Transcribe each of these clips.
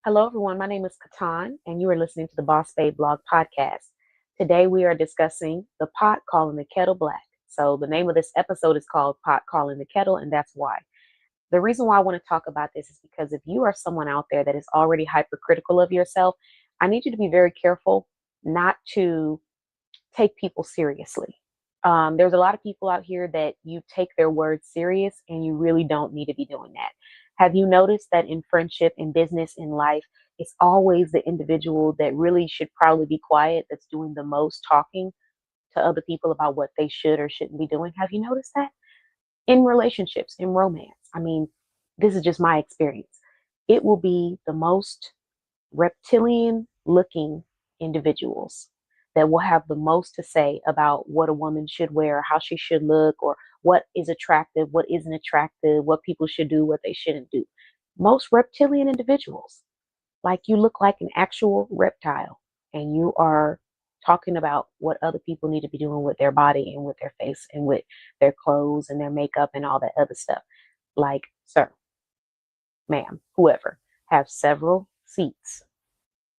Hello, everyone. My name is Katan, and you are listening to the Boss Babe Blog Podcast. Today, we are discussing the pot calling the kettle black. So, the name of this episode is called Pot Calling the Kettle, and that's why. The reason why I want to talk about this is because if you are someone out there that is already hypercritical of yourself, I need you to be very careful not to take people seriously. There's a lot of people out here that you take their words serious, and you really don't need to be doing that. Have you noticed that in friendship, in business, in life, it's always the individual that really should probably be quiet that's doing the most talking to other people about what they should or shouldn't be doing? Have you noticed that? In relationships, in romance. I mean, this is just my experience. It will be the most reptilian looking individuals that will have the most to say about what a woman should wear, how she should look, or what is attractive, what isn't attractive, what people should do, what they shouldn't do. Most reptilian individuals, like you look like an actual reptile, and you are talking about what other people need to be doing with their body and with their face and with their clothes and their makeup and all that other stuff. Like, sir, ma'am, whoever, have several seats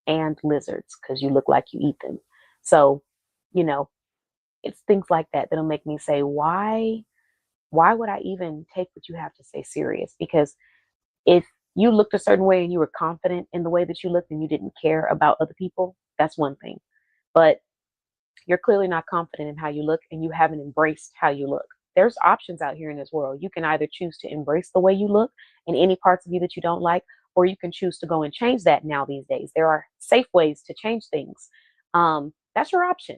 and lizards because you look like you eat them. So, you know, it's things like that that'll make me say, why would I even take what you have to say serious? Because if you looked a certain way and you were confident in the way that you looked and you didn't care about other people, that's one thing. But you're clearly not confident in how you look and you haven't embraced how you look. There's options out here in this world. You can either choose to embrace the way you look and any parts of you that you don't like, or you can choose to go and change that now these days. There are safe ways to change things. That's your option.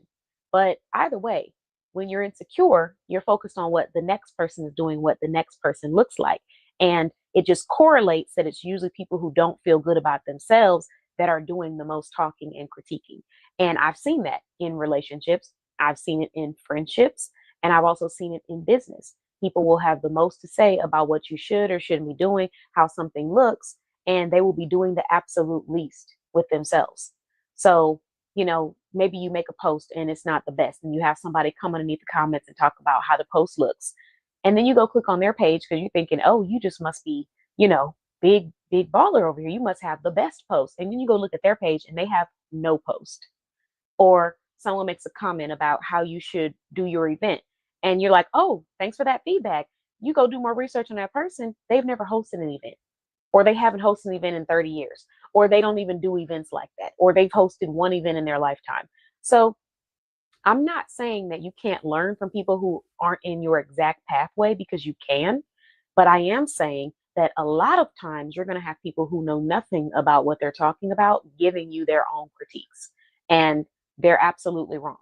But either way, when you're insecure, you're focused on what the next person is doing, what the next person looks like. And it just correlates that it's usually people who don't feel good about themselves that are doing the most talking and critiquing. And I've seen that in relationships, I've seen it in friendships, and I've also seen it in business. People will have the most to say about what you should or shouldn't be doing, how something looks, and they will be doing the absolute least with themselves. So, maybe you make a post and it's not the best, and you have somebody come underneath the comments and talk about how the post looks. And then you go click on their page because you're thinking, oh, you just must be, big baller over here. You must have the best post. And then you go look at their page and they have no post. Or someone makes a comment about how you should do your event. And you're like, oh, thanks for that feedback. You go do more research on that person. They've never hosted an event, or they haven't hosted an event in 30 years, or they don't even do events like that, or they've hosted one event in their lifetime. So I'm not saying that you can't learn from people who aren't in your exact pathway, because you can, but I am saying that a lot of times you're going to have people who know nothing about what they're talking about giving you their own critiques, and they're absolutely wrong.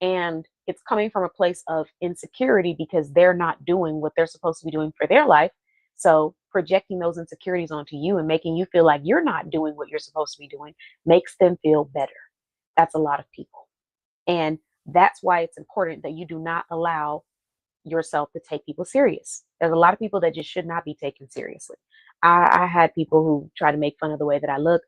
And it's coming from a place of insecurity because they're not doing what they're supposed to be doing for their life. So projecting those insecurities onto you and making you feel like you're not doing what you're supposed to be doing makes them feel better. That's a lot of people. And that's why it's important that you do not allow yourself to take people serious. There's a lot of people that just should not be taken seriously. I had people who try to make fun of the way that I look.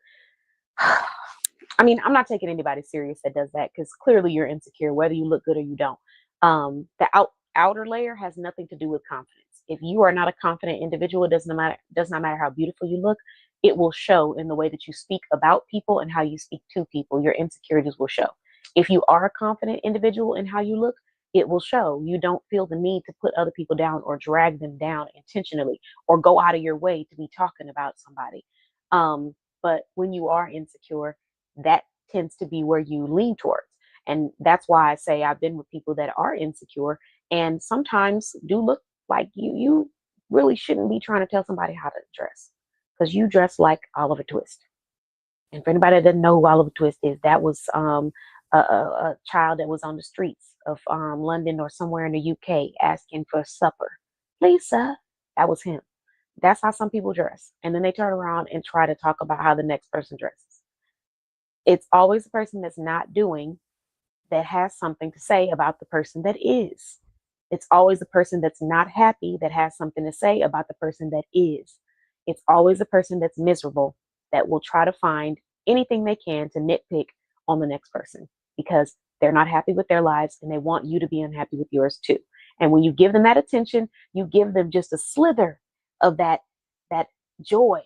I mean, I'm not taking anybody serious that does that, because clearly you're insecure, whether you look good or you don't. The outer layer has nothing to do with confidence. If you are not a confident individual, it does not matter how beautiful you look. It will show in the way that you speak about people and how you speak to people. Your insecurities will show. If you are a confident individual in how you look, it will show. You don't feel the need to put other people down or drag them down intentionally or go out of your way to be talking about somebody. But when you are insecure, that tends to be where you lean towards. And that's why I say I've been with people that are insecure and sometimes do look like you really shouldn't be trying to tell somebody how to dress, because you dress like Oliver Twist. And for anybody that doesn't know who Oliver Twist is, that was a child that was on the streets of London or somewhere in the UK asking for supper. Please, sir. That was him. That's how some people dress. And then they turn around and try to talk about how the next person dresses. It's always the person that's not doing that has something to say about the person that is. It's always the person that's not happy that has something to say about the person that is. It's always the person that's miserable that will try to find anything they can to nitpick on the next person, because they're not happy with their lives and they want you to be unhappy with yours too. And when you give them that attention, you give them just a slither of that joy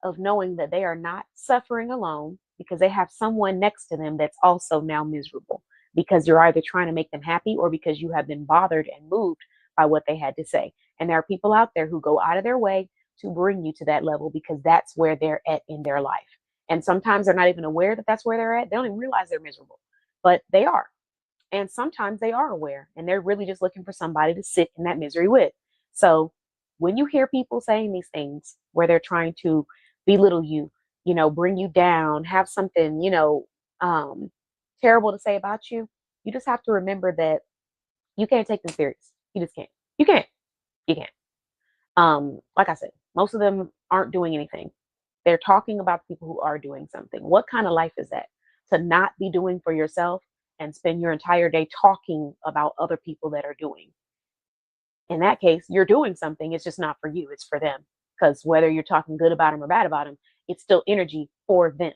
of knowing that they are not suffering alone because they have someone next to them that's also now miserable because you're either trying to make them happy or because you have been bothered and moved by what they had to say. And there are people out there who go out of their way to bring you to that level because that's where they're at in their life. And sometimes they're not even aware that that's where they're at. They don't even realize they're miserable, but they are. And sometimes they are aware and they're really just looking for somebody to sit in that misery with. So when you hear people saying these things where they're trying to belittle you, bring you down, have something, um, terrible to say about you, you just have to remember that you can't take them serious. You just can't. You can't. You can't. Like I said, most of them aren't doing anything. They're talking about people who are doing something. What kind of life is that? To not be doing for yourself and spend your entire day talking about other people that are doing. In that case, you're doing something. It's just not for you. It's for them. Because whether you're talking good about them or bad about them, it's still energy for them.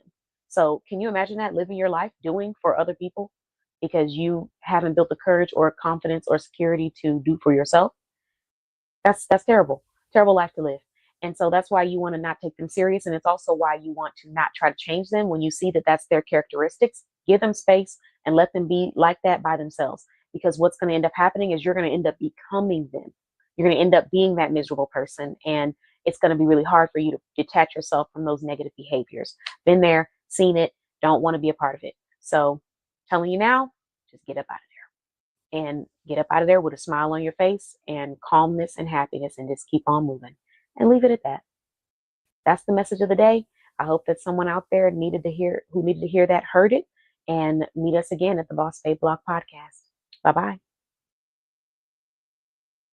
So can you imagine that living your life doing for other people because you haven't built the courage or confidence or security to do for yourself? That's terrible. Terrible life to live. And so that's why you want to not take them serious. And it's also why you want to not try to change them when you see that that's their characteristics. Give them space and let them be like that by themselves. Because what's going to end up happening is you're going to end up becoming them. You're going to end up being that miserable person. And it's going to be really hard for you to detach yourself from those negative behaviors. Been there, seen it, don't want to be a part of it. So telling you now, just get up out of there and get up out of there with a smile on your face and calmness and happiness and just keep on moving and leave it at that. That's the message of the day. I hope that someone out there who needed to hear that heard it, and meet us again at the Boss Babe Blog Podcast. Bye bye.